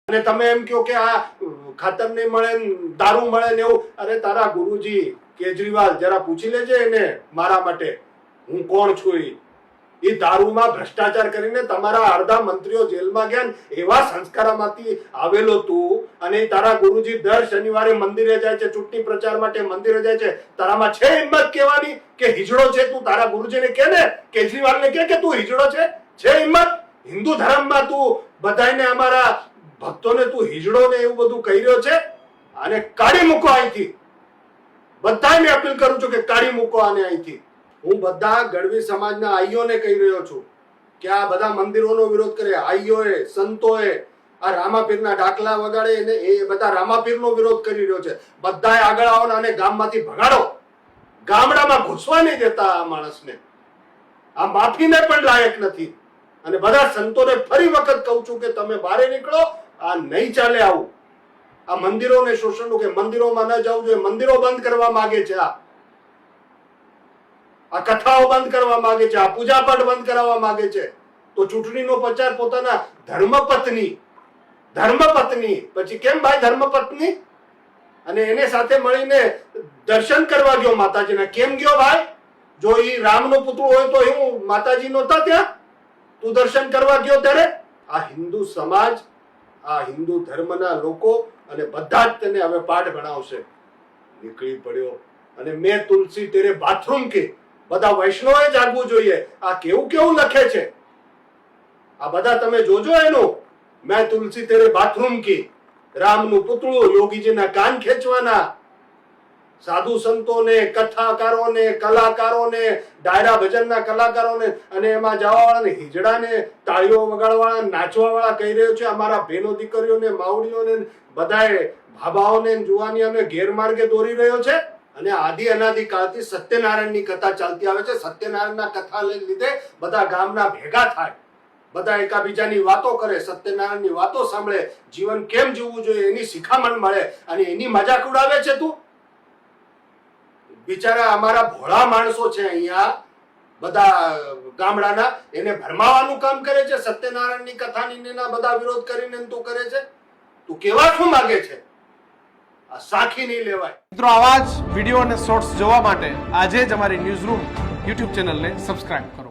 અને તમે એમ કહો કે આ ખાતર નહીં મળે, દારૂ મળે ને એવું. અરે તારા ગુરુજી કેજરીવાલ જરા પૂછી લેજે એને મારા માટે હું કોણ છું. એ દારૂમાં ભ્રષ્ટાચાર કરીને તમારા અડધા મંત્રીઓ જેલમાં ગયા. એવા સંસ્કારમાંથી આવેલો તું, અને તારા ગુરુજી દર શનિવારે મંદિરે જાય છે, ચૂંટણી પ્રચાર માટે મંદિરે જાય છે. તારામાં છે હિંમત કહેવાની કે હિજડો છે તું? તારા ગુરુજીને કે ને, કેજરીવાલને કે તું હિજડો છે? હિંમત? હિન્દુ ધર્મમાં તું બધાને, અમારા ભક્તોને તું હિજડો ને એવું બધું કહી રહ્યો છે. આને કાઢી મૂકો અહીંથી. બધાને અપીલ કરું છું કે કાઢી મૂકો આને અહીંથી. હું બધા ગઢવી સમાજના આઈઓને કહી રહ્યો છું કે આ બધા મંદિરોનો વિરોધ કરે. આઈઓએ, સંતોએ આ રામાપીરના ડાકલા વગાડે એને એ બધા રામાપીરનો વિરોધ કરી રહ્યો છે. બધાએ આગળ આવો અને ગામમાંથી ભગાડો. ગામડામાં ઘૂસવા નહીં દેતા આ માણસને. આ માફીને પણ લાયક નથી. અને બધા સંતોને ફરી વખત કહું છું કે તમે બહાર નીકળો. આ નહીં ચાલે આવું. આ મંદિરોને શોષણનું, કે મંદિરોમાં ન જવું જોઈએ. મંદિરો બંધ કરવા માંગે છે. આ કથાઓ બંધ કરવા માંગે છે. આ પૂજા પાઠ બંધ કરાવવા માંગે છે. તો ચૂંટણીનો પ્રચાર પોતાના ધર્મપત્ની પછી કેમ ભાઈ ધર્મપત્ની? અને એને સાથે મળીને દર્શન કરવા ગયો માતાજીના. કેમ ગયો ભાઈ? જો એ રામનો પુત્ર હોય તો હું માતાજી નહોતા ત્યાં? તું દર્શન કરવા ગયો ત્યારે? આ હિન્દુ સમાજ, આ હિન્દુ ધર્મના લોકો અને બધા જ તેને હવે પાઠ ભણાવશે. નીકળી પડ્યો. અને મેં તુલસી તેરે બાથરૂમ કે બધા વૈષ્ણવે જાગવું જોઈએ. આ કેવું કેવું લખે છે આ બધા, તમે જોજો એનું. મેં તુલસી તેરે બાથરૂમ કી, રામનું પુતળું, યોગીજીના કાન ખેંચવાના, સાધુ સંતોને, કથાકારોને, કલાકારોને, ડાયરા ભજનના કલાકારોને, અને એમાં જવા વાળાને, હિજડાને, તાળીઓ વગાડવાળા, નાચવા વાળા કહી રહ્યો છે અમારા બહેનો દીકરીઓને, માવડીઓને, બધાએ ભાભાઓને, જુવાનીઓને ગેરમાર્ગે દોરી રહ્યો છે. અને આદિ અનાદિ કાળથી સત્યનારાયણની કથા ચાલતી આવે છે. સત્યનારાયણના કથા લીધે બધા ગામના ભેગા થાય, બધા એકાબીજાની વાતો કરે, સત્યનારાયણની વાતો સાંભળે, જીવન કેમ જીવવું જોઈએ એની શિખામણ મળે. અને એની મજાક ઉડાવે છે તું. બિચારા અમારા ભોળા માણસો છે અહીંયા બધા ગામડાના, એને ભરમાવાનું કામ કરે છે. સત્યનારાયણની કથાની એના બધા વિરોધ કરીને તું કરે છે. તું કેવા શું માંગે છે? આ સાખી નહીં લેવાય. મિત્રો, આવા જ વિડીયો અને શોર્ટ્સ જોવા માટે આજે જ અમારી ન્યૂઝ રૂમ યુટ્યુબ ચેનલને સબસ્ક્રાઇબ કરો.